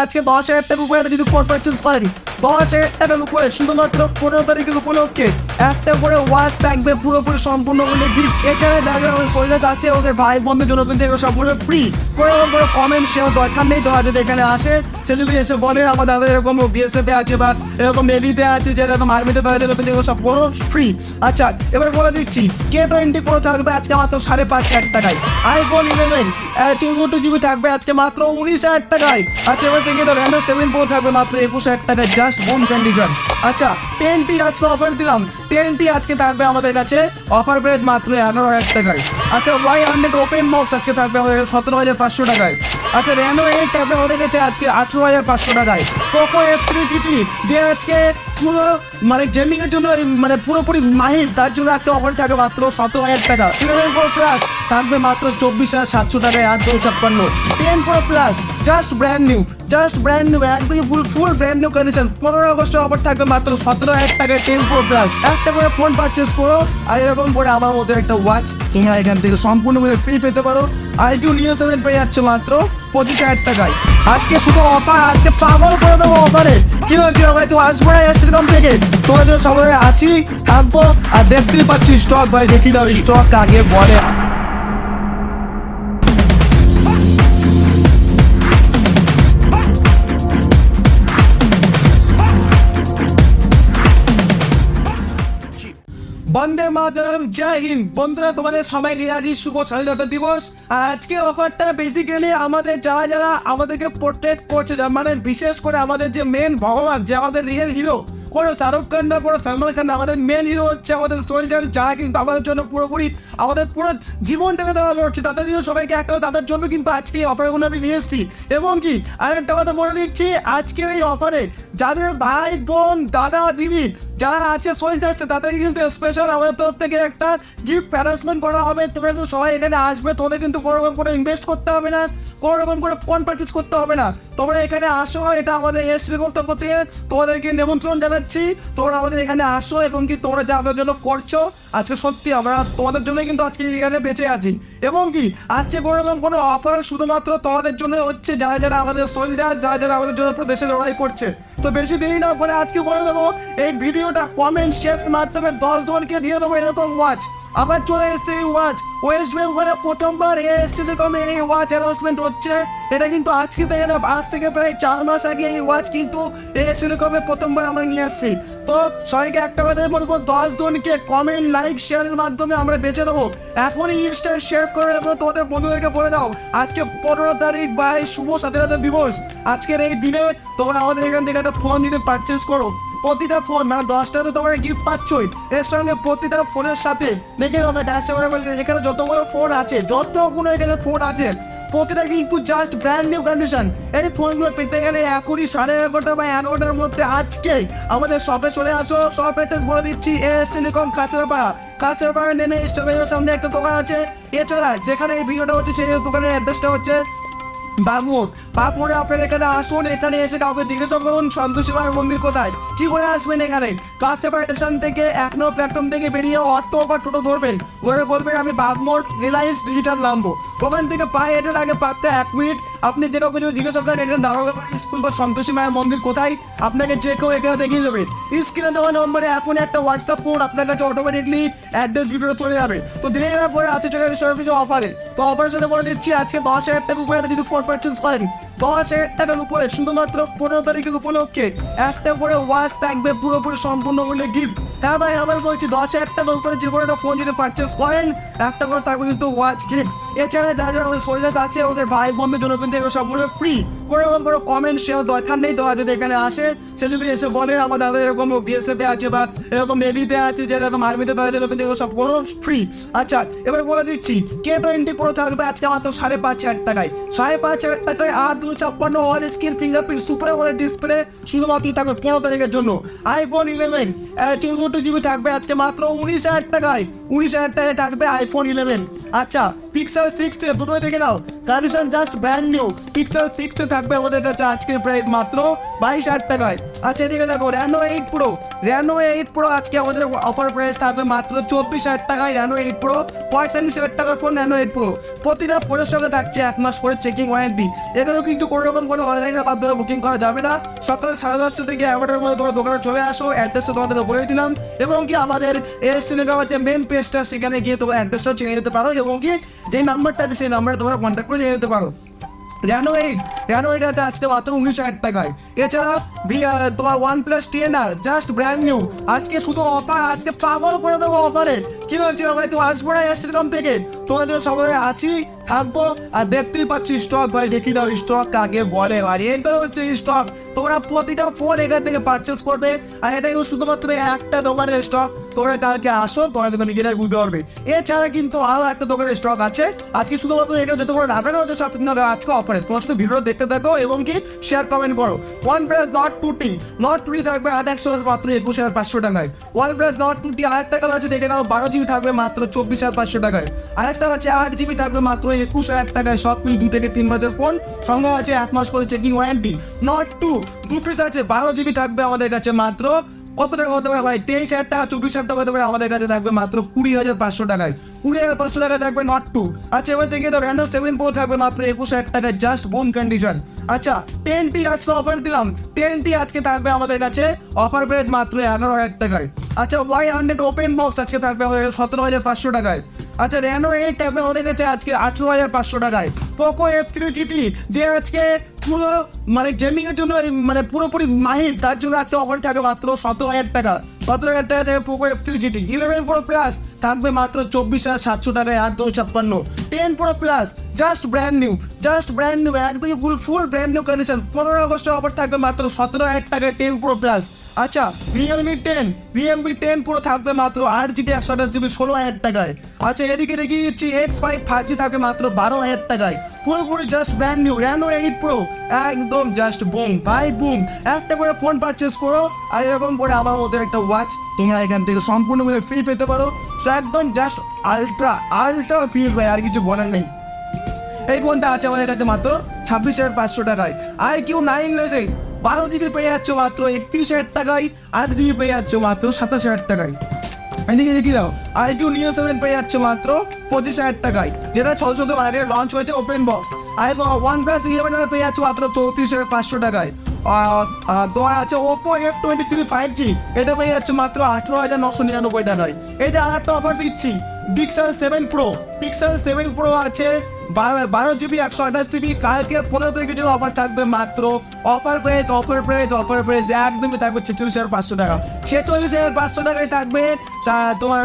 আজকে 10,000 টাকার উপরে যদি ফোন পারচেজ করেন, 10,000 টাকার উপরে শুধুমাত্র 15 তারিখের উপলক্ষে একটা করে ওয়াচ থাকবে পুরোপুরি সম্পূর্ণ বলে গিফট। এছাড়া যারা সোল্ডার্স আছে ওদের ভাই বন্ধুর জন্য কিন্তু এগুলো সম্পূর্ণ ফ্রি। কোনো কমেন্ট শেয়ার দরকার নেই। তোরা যদি এখানে আসে সে যদি এসে বলে আমার দাদা এরকম বিএসএফ আছে বা এরকম নেভিতে আছে, যে এরকম আর্মিতে, তাদের জন্য কিন্তু এগুলো সব পুরো ফ্রি। আচ্ছা, এবার বলে দিচ্ছি K20 Pro থাকবে আজকে মাত্র 5,500 টাকায়। আইফোন 11 64GB থাকবে আজকে মাত্র 19,000 টাকায়। আচ্ছা, এবার দেখে দাও Android 7 Pro থাকবে মাত্র 21,000 টাকায়, জাস্ট বোন কন্ডিশন। আচ্ছা, 10T আজকে অফার দিলাম। 10T আজকে থাকবে আমাদের কাছে অফার প্রাইস মাত্র 11,000 টাকায়। আচ্ছা, Y100 ওপেন বক্স আজকে থাকবে আমাদের 17,500 টাকায়। আচ্ছা, Reno 8 থাকবে আমাদের কাছে আজকে 18,500 টাকায়। Poco F3 GT যে আজকে পুরো মানে গেমিং এর জন্য মানে পুরোপুরি মাহির, তার জন্য আজকে অফার থাকবে মাত্র 17,000 টাকা। 11 Pro Plus থাকবে মাত্র 24,700 টাকায় 8,256। 10 Pro Plus just brand new, একদমই ফুল ব্র্যান্ড নিউ কন্ডিশন। 15 আগস্টের অফার থাকবে মাত্র 17,000 টাকায় 10 Pro Plus। একটা করে ফোন পারচেস করো আর এরকম করে আমার মধ্যে একটা ওয়াচ তোমরা এখান থেকে সম্পূর্ণ ফ্রি পেতে পারো। iQ Neo 7 পেয়ে যাচ্ছে মাত্র 25,000 টাকায়। আজকে শুধু অফার, আজকে পাগল করে দেবো অফারে। কি হয়েছে, আমরা তো আসবো না এরকম থেকে, তোমার জন্য সবাই আছি, থাকবো। আর দেখতেই পাচ্ছি স্টক ভাই, দেখি দাও স্টক আগে বলে। বন্দে মাতরম, জয় হিন্দ। বন্ধুরা, তোমাদের সবাইকে আজ শুভ স্বাধীনতা দিবস। আর আজকের অফারটা বেসিক্যালি আমাদের যারা আমাদেরকে পোর্ট্রেট করছে, মানে বিশেষ করে আমাদের যে মেন ভগবান, যে আমাদের রিয়েল হিরো, কোনো শাহরুখ খান না, কোনো সালমান খান না, আমাদের মেন হিরো হচ্ছে আমাদের সোলজার, যারা কিন্তু আমাদের জন্য পুরোপুরি আমাদের পুরো জীবনটাকে দেওয়া লড়ছে। তাদের জন্য সবাইকে একটা, তাদের জন্য কিন্তু আজকে এই অফারগুলো আমি নিয়ে এসেছি। এবং কি আরেকটা কথা বলে দিচ্ছি, আজকের এই অফারে যাদের ভাই বোন দাদা দিদি যারা আছে সোলজার্স, তাদেরকে কিন্তু স্পেশাল আমাদের তরফ থেকে একটা গিফট অ্যারেঞ্জমেন্ট করা হবে। তোমরা কিন্তু সবাই এখানে আসবে, তোদের কিন্তু কোনো রকম করে ইনভেস্ট করতে হবে না, কোনো রকম করে ফোন পারচেস করতে হবে না। তোমরা এখানে আসো, এটা আমাদের এসে কর্তব্য থেকে তোমাদেরকে নিমন্ত্রণ জানাচ্ছি। তোমরা আমাদের এখানে আসো এবং কি তোমরা যা আমাদের জন্য করছো, আজকে সত্যি আমরা তোমাদের জন্য কিন্তু আজকে এখানে বেঁচে আছি। এবং কি আজকে কোনো রকম কোনো অফার শুধুমাত্র তোমাদের জন্য হচ্ছে, যারা আমাদের সোলজার, যারা আমাদের জন্য দেশে লড়াই করছে। তো বেশি দেরি না করে আজকে বলে দেবো, এই ভিডিওটা কমেন্ট শেয়ারের মাধ্যমে 10 জনকে দিয়ে দেবো এরকম ওয়াচ। আবার চলে এসছে এই ওয়াচ, ওয়েস্ট বেঙ্গলে প্রথমবার এই ওয়াচ অ্যানাউন্সমেন্ট হচ্ছে। এটা কিন্তু আজকে থেকে না, আজ থেকে প্রায় 4 মাস আগে এই ওয়াচ কিন্তু প্রথমবার আমরা নিয়ে আসছি। তো সবাইকে একটা কথা বলবো, 10 জনকে কমেন্ট লাইক শেয়ারের মাধ্যমে আমরা বেঁচে দেবো। এখনই ইনস্টার শেয়ার করে দেবো, তোমাদের বন্ধুদেরকে বলে দাও আজকে 15 তারিখ ভাই শুভ স্বাধীনতা দিবস। আজকের এই দিনে তোমরা আমাদের এখান থেকে একটা ফোন যদি পারচেস করো, প্রতিটা ফোন মানে 10টা তো তোমরা গিফট পাচ্ছই, এর সঙ্গে প্রতিটা ফোনের সাথে দেখে হবে এখানে যতগুলো ফোন আছে, যতগুলো এখানে ফোন আছে প্রতিটা কিন্তু জাস্ট ব্র্যান্ড নিউ কন্ডিশন। এই ফোনগুলো পেতে গেলে এখনই 11:30 বা 11টার মধ্যে আজকে আমাদের শপে চলে আসো। শপ অ্যাড্রেস বলে দিচ্ছি, AS টেলিকম কাঁচরাপাড়া নেমে স্টেশনের সামনে একটা দোকান আছে। এছাড়া যেখানে এই ভিডিওটা হচ্ছে সেই দোকানের অ্যাড্রেসটা হচ্ছে বাগমোড়ে। আপনারা এখানে আসুন, এখানে এসে কাউকে জিজ্ঞাসা করুন সন্তোষী মায়ের মন্দির কোথায়, কি করে আসবেন এখানে। কাঁচরাপাড়া স্টেশন থেকে 1 নম্বর প্ল্যাটফর্ম থেকে বেরিয়ে অটো বা টোটো ধরবেন, ধরে বলবেন আমি বাগমোড় রিলায়েন্স ডিজিটাল নামবো। ওখান থেকে পায়ে হেঁটে লাগে মাত্র 1 মিনিট। আপনি যে কাউকে যদি জিজ্ঞাসা করেন এখানে দারোগাবাড়ি স্কুল বা সন্তোষী মায়ের মন্দির কোথায়, আপনাকে যে কেউ এখানে দেখিয়ে দেবে। স্ক্রিনে দেওয়া নম্বরে এখন একটা হোয়াটসঅ্যাপ কোড আপনার কাছে অটোমেটিকলি অ্যাড্রেস ভিডিওটা চলে যাবে। তো দেরি না করে আছে চলে যাবে সরাসরি অফারে। তো অফারের সাথে বলে দিচ্ছি, আজকে 10,000 টাকার উপরে যদি ফোন পারচেস করেন, 10,000 টাকার উপরে শুধুমাত্র 15 তারিখের উপলক্ষে একটা করে ওয়াচ থাকবে পুরোপুরি সম্পূর্ণ মূল্যে গিফট। হ্যাঁ ভাই, আবার বলছি 10,000 টাকার উপরে যে কোনো একটা ফোন যদি পারচেস করেন, একটা করে থাকবে কিন্তু ওয়াচ গিফট। এছাড়া যারা আমাদের সোলজার্স আছে ওদের ভাই বন্ধুর জন্য কিন্তু এগুলো সম্পূর্ণ ফ্রি। কোনো রকম কোনো কমেন্ট শেয়ার দরকার নেই। তোরা যদি এখানে আসে সে যদি এসে বলে আমার দাদা এরকম বিএসএফ আছে বা এরকম নেভিতে আছে, যে এরকম আর্মিতে, তাদের জন্য কিন্তু এগুলো সম্পূর্ণ ফ্রি। আচ্ছা, এবার বলে দিচ্ছি K20 Pro থাকবে আজকে মাত্র 5,500 টাকায়। 5,500 টাকায় 8,256 one screen fingerprint super AMOLED display শুধুমাত্র থাকবে 15 তারিখের জন্য। iPhone 11 64GB থাকবে আজকে মাত্র 19,000 টাকায়। 19,000 টাকায় থাকবে iPhone 11। আচ্ছা, পিক্সেল 6 এ দুটোই দেখে নাও, condition just brand new. Pixel 6 এ থাকবে আমাদের কাছে আজকের প্রাইস মাত্র 22,000 টাকায়। আচ্ছা এদিকে দেখো Reno 8 Pro, Reno 8 Pro আজকে আমাদের অফার প্রাইস থাকবে মাত্র 24,000 টাকায়। Reno 8 Pro 45,000 টাকার ফোন Reno 8 Pro। প্রতিটা ফোনের সঙ্গে থাকছে 1 মাস করে চেকিং ওয়ারেন্টি। এগুলো কিন্তু কোনো রকম কোনো অনলাইনের মাধ্যমে বুকিং করা যাবে না। সকাল 10:30 থেকে 11টার মধ্যে তোমার দোকানে চলে আসো, অ্যাড্রেসটা তোমাদের বলে দিলাম, এবং কি আমাদের এস টেলিগ্রামের যে মেন পেজটা সেখানে গিয়ে তোমার অ্যাড্রেসটা চিনে নিতে পারো, এবং কি যে নাম্বারটা আছে সেই নাম্বারে তোমরা কন্ট্যাক্ট করে জেনে নিতে পারো। Reno 8 আছে আজকে মাত্র 19,000 টাকায়। এছাড়া তোমার OnePlus 10R just brand new, আজকে শুধু অফার, আজকে পাগল করে দেবো অফারে। কি হচ্ছে, আমরা কেউ আসবো না এরকম থেকে, তোমাদের জন্য সবাই আছি, থাকবো। আর দেখতেই পাচ্ছি স্টক, ভাই দেখি দাও স্টক কাকে বলে, ভাই এগুলো হচ্ছে স্টক। তোমরা প্রতিটা ফোন এখান থেকে পারচেস করবে, আর এটা কিন্তু শুধুমাত্র একটা দোকানের স্টক। তোমরা কালকে আসো, তোমরা কিন্তু নিজেরাই বুঝতে পারবে। এছাড়া কিন্তু আরো একটা দোকানের স্টক আছে আজকে, শুধুমাত্র এটা যতগুলো রাখানো হচ্ছে সব কিন্তু আজকে অফারে। তোমার শুধু ভিডিও দেখতে থাকো এবং কি শেয়ার কমেন্ট করো। OnePlus Nord 2T থাকবে 8 মাত্র 21,500 টাকায়। OnePlus Nord 2T আরেকটা কালার আছে দেখে নাও, 12GB থাকবে মাত্র 24,500 টাকায়। আরেকটা আছে 8GB থাকবে মাত্র 21,000 টাকায়। সব মিল 2 থেকে 3 বছর ফোন, সঙ্গে আছে 1 মাস করে চেকিং ওয়ারেন্টি। Nord 2 2 পিস আছে, 12GB থাকবে আমাদের কাছে মাত্র কত টাকা হতে পারে ভাই, 23,000 টাকা 24,000 টাকা হতে পারে। আমাদের কাছে থাকবে মাত্র 20,500 টাকায়। 20,500 টাকা থাকবে Nord 2। আচ্ছা এবার দেখে তো Reno 7 Pro থাকবে মাত্র 21,000 টাকায়, জাস্ট বুম কন্ডিশন। আচ্ছা 10T আজকে অফার দিলাম, 10T আজকে থাকবে আমাদের কাছে অফার প্রাইস মাত্র 11,000 টাকায়। আচ্ছা Y100 ওপেন বক্স আজকে থাকবে আমাদের 17,500 টাকায়। আচ্ছা Reno 8 থাকবে আমাদের কাছে আজকে 18,500 টাকায়। Poco F3 GT যে আজকে পুরো মানে গেমিং এর জন্য মানে পুরোপুরি মাহির, তার জন্য আজকে অফার থাকবে মাত্র 17,000 টাকা। 17,000 টাকা থেকে Poco F3 GT 11 Pro Plus থাকবে মাত্র 24,700 টাকায়, 8,256। 10 Pro Plus just brand new, একদম ফুল ব্র্যান্ড নিউ কন্ডিশন। 15 আগস্টের অফার থাকবে মাত্র 17,000 টাকায় 10 Pro Plus। আচ্ছা Realme 10 Pro থাকবে মাত্র 8GB 128GB 16,000 টাকায়। আচ্ছা এদিকে দেখিয়ে দিচ্ছি X5 5G থাকবে মাত্র 12,000 টাকায়। পুরোপুরি just brand new Reno 8 Pro, একদম জাস্ট বুম ভাই বুম। একটা করে ফোন পারচেস করো, আর এরকম করে আমার মধ্যে একটা ওয়াচ তোমরা এখান থেকে সম্পূর্ণ ফ্রি পেতে পারো। একদম জাস্ট আলট্রা ফিল ভাই, আর কিছু বলার নেই। এই ফোনটা আছে আমাদের কাছে মাত্র 26,500 টাকায়। IQ 9 লেসে 12GB পেয়ে যাচ্ছ মাত্র 31,000 টাকায়। 8GB পেয়ে যাচ্ছ মাত্র 27,000 টাকায়। এদিকে দেখি দাও IQ Neo 7 পেয়ে যাচ্ছ মাত্র 25,000 টাকায়, যেটা 600 মার্কেটে লঞ্চ হয়েছে ওপেন বক্স। আর OnePlus 11 পেয়ে যাচ্ছ মাত্র 34,500 টাকায়। তোমার আছে Oppo F23 5G, এটা পেয়ে যাচ্ছ মাত্র 18,999 টাকায়। এই যে আর একটা অফার দিচ্ছি, Pixel 7 Pro আছে 12GB 128GB। কালকে 15 তারিখের জন্য অফার থাকবে মাত্র অফার প্রাইস একদমই থাকবে 46,500 টাকা। 46,500 টাকায় থাকবে তোমার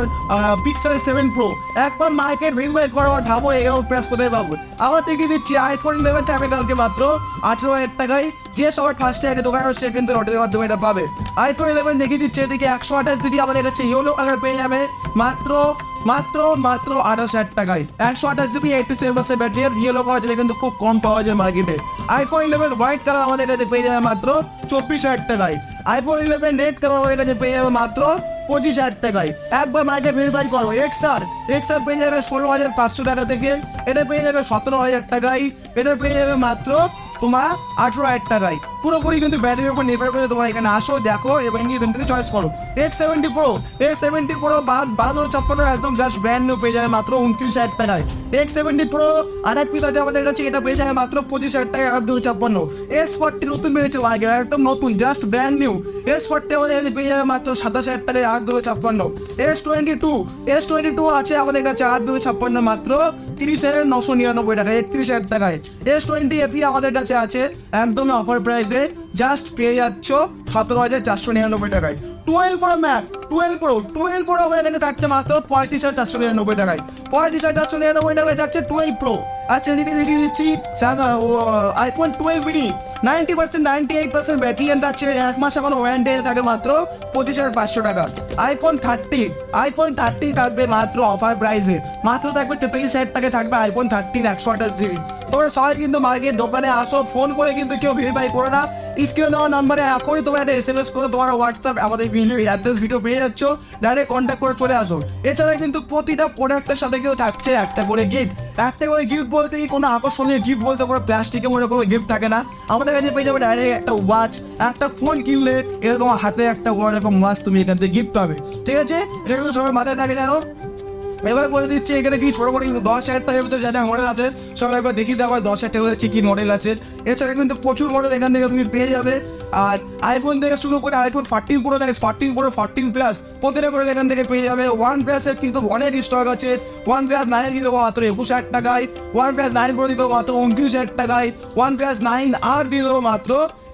Pixel 7 Pro। একবার মার্কেট ভেরিফাই করো, ভাবো এরকম প্রাইস কোথায় পাবো। আবার দেখিয়ে দিচ্ছি iPhone 11 থাকবে কালকে মাত্র 18,000 টাকায়। যে সবার ফার্স্টে আগে দোকানে সে কিন্তু লটারির মাধ্যমে এটা পাবে। iPhone 11 দেখিয়ে দিচ্ছে, এদিকে 128GB আমাদের কাছে ইয়েলো কালার পেয়ে যাবে মাত্র 28,000 টাকায়। 128GB 87% ব্যাটারি, ইয়েলো কালার যেটা কিন্তু খুব কম পাওয়া যায় মার্কেটে। iPhone 11 হোয়াইট কালার আমাদের কাছে পেয়ে যাবে মাত্র 24,000 টাকায়। iPhone 11 রেড কালার আমাদের কাছে পেয়ে যাবে মাত্র 25,000 টাকায়। একবার মার্কেট ভেরিফাই করো। XR পেয়ে যাবে 16,500 টাকা থেকে, এটা পেয়ে যাবে 17,000 টাকায়, এটা পেয়ে যাবে মাত্র তোমার 18,000 টাকায়। পুরোপুরি কিন্তু ব্যাটারির উপর নির্ভর করে তোমরা এখানে আসো, দেখো এবং এখান থেকে চয়েস করো। X70 Pro 12,56 একদম জাস্ট ব্র্যান্ড নিউ পেয়ে যাবে মাত্র 29,000 টাকায়। X70 Pro আর এক পিস আছে আমাদের কাছে, এটা পেয়ে যাবে মাত্র 25,000 টাকা, 8,256। S40 নতুন বেরিয়েছে মার্কেট, একদম নতুন জাস্ট ব্র্যান্ড নিউ। S40 আমাদের কাছে পেয়ে যাবে মাত্র 27,000 টাকায়, 8,256। S22 আছে আমাদের কাছে 8,256 মাত্র 30,999 টাকায়, 31,000 টাকায়। S20 FE আমাদের কাছে আছে একদমই অফার প্রাইসে, জাস্ট পেয়ে যাচ্ছ 17,499 টাকায়। 12 Pro আমাদের কাছে থাকছে মাত্র 35,499 টাকায়। 35,499 টাকায় থাকছে 12 Pro। আচ্ছা এদিকে দেখিয়ে দিচ্ছি iPhone 12 mini 98% ব্যাটারি হেলথ আছে, 1 মাস এখন ওয়ারেন্টি থাকে মাত্র 25,500 টাকা। iPhone 13 থাকবে মাত্র অফার প্রাইসে, মাত্র থাকবে 43,000 টাকায় থাকবে iPhone 13 128GB। তোমরা সবাই কিন্তু মার্কেট দোকানে আসো, ফোন করে কিন্তু কেউ ভেরিফাই করো না, স্ক্রিনে দেওয়া নাম্বারে এখনই তোমরা একটা SMS করে তোমার হোয়াটসঅ্যাপ আমাদের অ্যাড্রেস ভিডিও পেয়ে যাচ্ছ, ডাইরেক্ট কন্ট্যাক্ট করে চলে আসো। এছাড়া কিন্তু প্রতিটা প্রোডাক্টের সাথে কেউ থাকছে একটা করে গিফট। একটা করে গিফট বলতে কি কোনো আকর্ষণীয় গিফট বলতে কোনো প্লাস্টিকের মধ্যে কোনো গিফট থাকে না, আমাদের কাছে পেয়ে যাবে ডাইরেক্ট একটা ওয়াচ। একটা ফোন কিনলে এরকম হাতে একটা এরকম ওয়াচ তুমি এখান থেকে গিফট পাবে, ঠিক আছে? এটা কিন্তু সবাই মাথায় থাকে জানো। এবার বলে দিচ্ছি এখানে কি ছোট মোটো 10,000 টাকার ভিতরে যা যা মডেল আছে সবাই একবার দেখিয়ে দেওয়া 10,000 টাকার কি কি মডেল আছে। এছাড়া কিন্তু প্রচুর মডেল এখান থেকে তুমি পেয়ে যাবে। আর আইফোন থেকে শুরু করে iPhone 14 pro max, 14 pro, 14 plus প্রতিটা মডেল এখান থেকে পেয়ে যাবে। OnePlus এর কিন্তু অনেক স্টক আছে। OnePlus 9 দিয়ে দেবো মাত্র 21,000 টাকায়, OnePlus 9 Pro দিয়ে দেবো মাত্র 29,000 টাকায়, OnePlus 9R দিয়ে দেবো মাত্র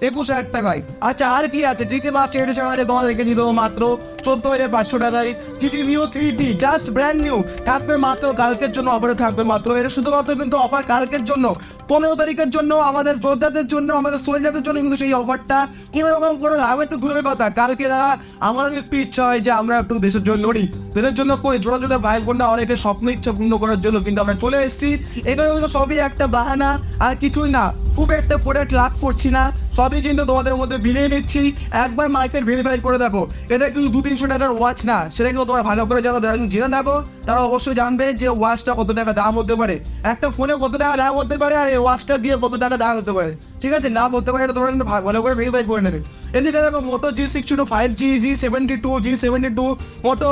21,000 টাকায়। আচ্ছা আর কি আছে, জিটি মাস্টার এডিশন আছে তোমাদেরকে দিয়ে দেবো মাত্র 14,500 টাকায়। GT new 3D just brand new থাকবে মাত্র কালকের জন্য, অফারে থাকবে মাত্র। এটা শুধুমাত্র কিন্তু অফার কালকের জন্য, 15 তারিখের জন্য, আমাদের যোদ্ধাদের জন্য, আমাদের সোলজারদের জন্য কিন্তু সেই অফারটা। কোনো রকম কোনো লাভ একটু দূরের কথা, কালকে দাদা আমার একটু ইচ্ছা হয় যে আমরা একটু দেশের জন্য লড়ি, দেশের জন্য করি। ছোটো ছোটো ভাই বোনরা অনেকের স্বপ্ন ইচ্ছা পূর্ণ করার জন্য কিন্তু আমরা চলে এসেছি। এটা কিন্তু সবই একটা বাহানা আর কিছুই না, খুব একটা প্রোডাক্ট লাভ করছি না, সবই কিন্তু তোমাদের মধ্যে বিলিয়ে দিচ্ছি। একবার মার্কেট ভেরিফাই করে দেখো, এটা কিন্তু 200-300 টাকার ওয়াচ না, সেটা কিন্তু তোমরা ভালো করে জানো। যারা জেনে থাকো তারা অবশ্যই জানবে যে ওয়াচটা কত টাকা দাম হতে পারে, একটা ফোনে কত টাকা দাম হতে পারে, আর এই ওয়াচটা দিয়ে কত টাকা দাম হতে পারে, ঠিক আছে? না বলতে পারে, এটা তোমরা কিন্তু ভালো করে ভেরিফাই করে নেবে। এদিকে দেখো মোটো G62 5G, G72 মোটো,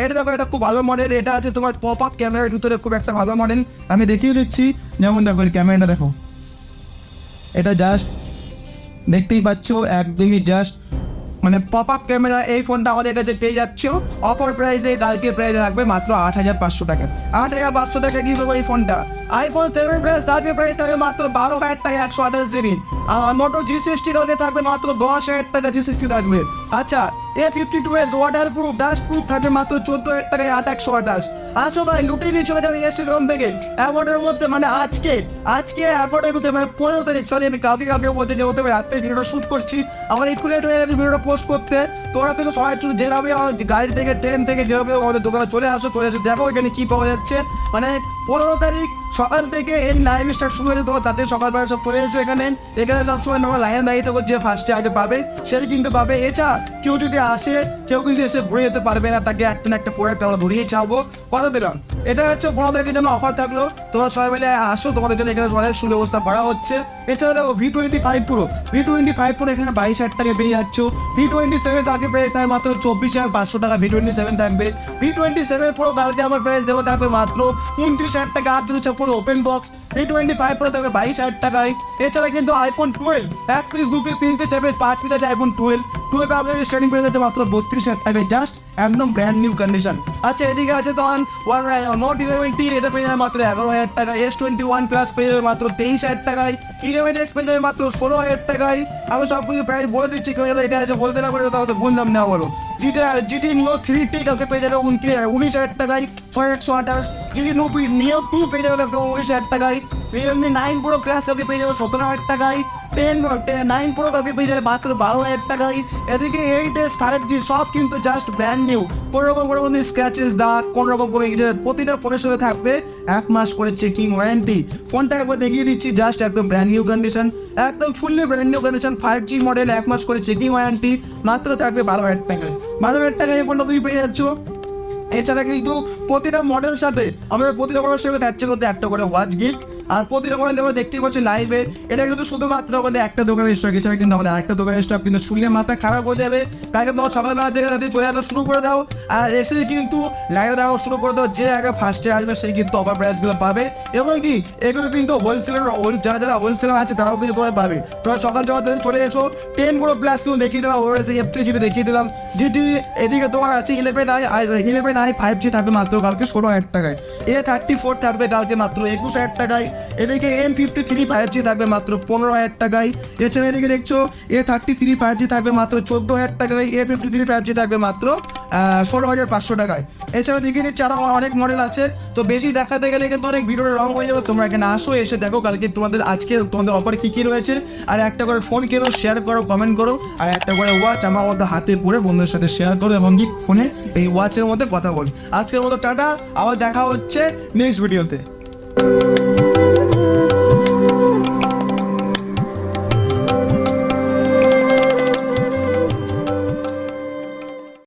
এটা দেখো এটা খুব ভালো মডেল। এটা আছে তোমার পপ আপ ক্যামেরার ভিতরে, খুব একটা ভালো মডেল। আমি দেখিয়ে দিচ্ছি, যেমন দেখো ক্যামেরাটা দেখো, এটা জাস্ট দেখতেই পাচ্ছ একদমই জাস্ট মানে পপ আপ ক্যামেরা। এই ফোনটা আমাদের কাছে পেয়ে যাচ্ছ অফার প্রাইসে, কালকে প্রাইস থাকবে মাত্র 8,500 টাকা। 8,500 টাকা কি দেবো এই ফোনটা। আইফোন 7 প্লাস কালকে প্রাইস থাকবে মাত্র 12,000 টাকা, 128 GB। আর মোটো G60 কালকে থাকবে মাত্র 10,000 টাকা, G60 থাকবে। আচ্ছা A52s water proof dust proof থাকবে মাত্র 14,000 টাকায়, 8,128। আসো ভাই লুটিয়ে নিয়ে চলে যাবে এসটিকম থেকে 11টার মধ্যে, মানে আজকে 11টার মধ্যে, মানে 15 তারিখ, সরি আমি কালকে বলতে যে হতে রাত্রে ভিডিওটা শুট করছি, আমার একটু লেট হয়ে গেছে ভিডিওটা পোস্ট করতে। তোমরা কিন্তু সবাই যেভাবে গাড়ি থেকে ট্রেন থেকে যেভাবে আমাদের দোকানে চলে আসো দেখো এখানে কি পাওয়া যাচ্ছে। মানে 15 তারিখ সকাল থেকে এই লাইভ স্টার্ট শুরু হয়েছে, তোমার তাদের সকালবেলা সব চলে এসো এখানে সবসময় তোমার লাইনে দাঁড়িয়ে থাকো, যে ফার্স্টে আগে পাবে সে কিন্তু পাবে। এছাড়া কেউ যদি আসে, কেউ কিন্তু এসে ঘুরে যেতে পারবে না, তাকে একটা না একটা প্রোডাক্ট আমরা ধরিয়ে ছাড়বো, কথা দিলাম। এটা হচ্ছে 15 তারিখের জন্য অফার থাকলো, তোমরা সবাই মিলে আসো, তোমাদের জন্য এখানে অনেক সুব্যবস্থা করা হচ্ছে। এছাড়া দেখো V25 Pro এখানে 22,000 টাকা পেয়ে যাচ্ছ। V27 কালকে প্রাইস থাকবে মাত্র 24,500 টাকা, V27 থাকবে। V27 Pro কালকে আমার প্রাইস দেবো থাকবে মাত্র 29,000 টাকা, 8,256 ওপেন বক্স। V25 Pro থাকবে 22,000 টাকায়। এছাড়া কিন্তু iPhone 12 1 piece 2 piece 3 piece 5 piece আছে আইফোন 12 আপনাদের স্টার্টিং প্রাইস আছে মাত্র 32,000 টাকায়, জাস্ট একদম ব্র্যান্ড নিউ কন্ডিশন। আচ্ছা এদিকে আছে তোমার নোট 11T, এটা পেয়ে যাবে মাত্র 11,000 টাকা। S21 প্লাস পেয়ে যাবে মাত্র 23,000 টাকায়। 11X পেয়ে যাবে মাত্র 16,000 টাকায়। আমি সব কিছু প্রাইস বলে দিচ্ছি, কেউ এটা আছে বলতে না করে তাহলে বললাম না বলো। GT নিউ 3T কাউকে পেয়ে যাবে 19,000 টাকায়, 6,128। GT নিউ 2 পেয়ে যাবে 19,000 টাকায়। Realme 9 Pro Plus কাউকে পেয়ে যাবে 17,000 টাকায়। 9 Pro কাউকে পেয়ে যাবে মাত্র 12,000 টাকায়। এদিকে 8S 5G সব কিন্তু জাস্ট ব্র্যান্ড নিউ, কোনো রকম স্ক্র্যাচেস দাগ, কোনো রকম কোনো প্রতিটা ফোনের সাথে থাকবে 1 মাস করে চেকিং ওয়ারেন্টি। ফোনটা একবার দেখিয়ে দিচ্ছি, জাস্ট একদম ব্র্যান্ড নিউ কন্ডিশন, একদম fully brand new condition, 5G model, 1 মাস করে চেকিং ওয়ারেন্টি, মাত্র থাকবে 12,000 টাকায়। 12,000 টাকায় এই ফোনটা তুমি পেয়ে যাচ্ছ। এছাড়া কিন্তু প্রতিটা মডেলের সাথে আমাদের প্রতিটা মডেলের সাথে থাকছে করতে একটা করে ওয়াচ গিফট। আর প্রতিটা মডেল আমরা দেখতেই পাচ্ছি লাইভে, এটা কিন্তু শুধুমাত্র আমাদের একটা দোকানের স্টক, এছাড়া কিন্তু আমাদের আরেকটা দোকানের স্টক কিন্তু শুনলে মাথা খারাপ হয়ে যাবে। তাকে তোমার সকালবেলা থেকে রাতে চলে আসা শুরু করে দাও, আর এসে কিন্তু লাইভে দেওয়া শুরু করে দাও। যে আগে ফার্স্টে আসবে সেই কিন্তু অফার প্রাইসগুলো পাবে, এবং কি এগুলো কিন্তু হোলসেলার, যারা হোলসেলার আছে তারাও কিন্তু তোমরা পাবে। তোমরা সকাল চলে এসো। 10 Pro Plus কিন্তু দেখিয়ে দিলাম, F3 দেখিয়ে দিলাম। জিটি এদিকে তোমার আছে 11i 5G থাকবে মাত্র কালকে 16,000 টাকায়। A34 থাকবে কালকে মাত্র 21,000 টাকায়। এদিকে M53 5G থাকবে মাত্র 15,000 টাকায়। এছাড়া এদিকে দেখছো A33 5G থাকবে মাত্র 14,000 টাকায়। A53 5G থাকবে মাত্র 16,500 টাকায়। এছাড়া দেখে নিচ্ছি আরো অনেক মডেল আছে, তো বেশি দেখাতে গেলে কিন্তু অনেক ভিডিওটা রং হয়ে যাবে। তোমরা এখানে আসো, এসে দেখো কালকে আজকে তোমাদের অফারে কি রয়েছে। আর একটা করে ফোন কেনো, শেয়ার করো, কমেন্ট করো, আর একটা করে ওয়াচ আমার মধ্যে হাতে পরে বন্ধুদের সাথে শেয়ার করো, এবং কি ফোনে এই ওয়াচের মধ্যে কথা বল। আজকের মতো টাটা, আবার দেখা হচ্ছে নেক্সট ভিডিওতে।